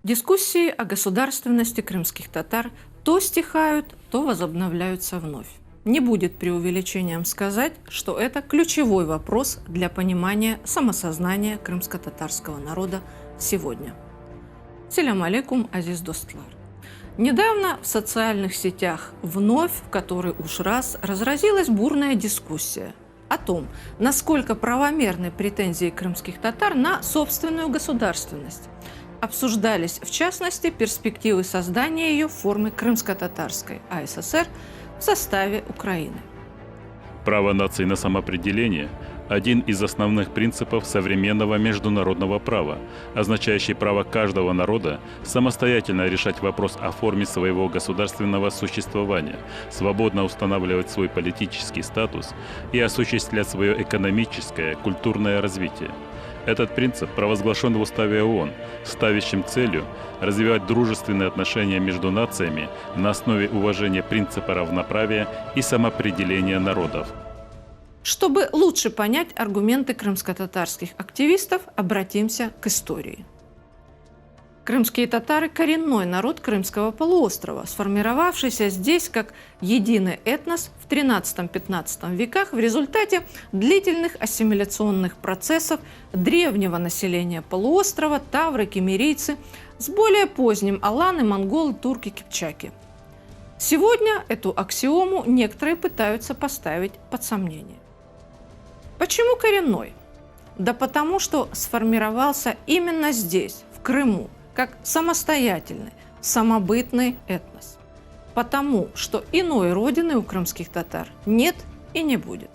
Дискуссии о государственности крымских татар то стихают, то возобновляются вновь. Не будет преувеличением сказать, что это ключевой вопрос для понимания самосознания крымско-татарского народа сегодня. Селям алейкум, азиз достлар. Недавно в социальных сетях вновь, в который уж раз, разразилась бурная дискуссия о том, насколько правомерны претензии крымских татар на собственную государственность. Обсуждались, в частности, перспективы создания ее в форме крымско-татарской АССР в составе Украины. Право наций на самоопределение – один из основных принципов современного международного права, означающий право каждого народа самостоятельно решать вопрос о форме своего государственного существования, свободно устанавливать свой политический статус и осуществлять свое экономическое, культурное развитие. Этот принцип провозглашен в Уставе ООН, ставящим целью развивать дружественные отношения между нациями на основе уважения принципа равноправия и самоопределения народов. Чтобы лучше понять аргументы крымско-татарских активистов, обратимся к истории. Крымские татары – коренной народ Крымского полуострова, сформировавшийся здесь как единый этнос в XIII-XV веках в результате длительных ассимиляционных процессов древнего населения полуострова, тавры, кемерийцы, с более поздним аланы, монголы, турки, кипчаки. Сегодня эту аксиому некоторые пытаются поставить под сомнение. Почему коренной? Да потому что сформировался именно здесь, в Крыму, как самостоятельный, самобытный этнос. Потому что иной родины у крымских татар нет и не будет.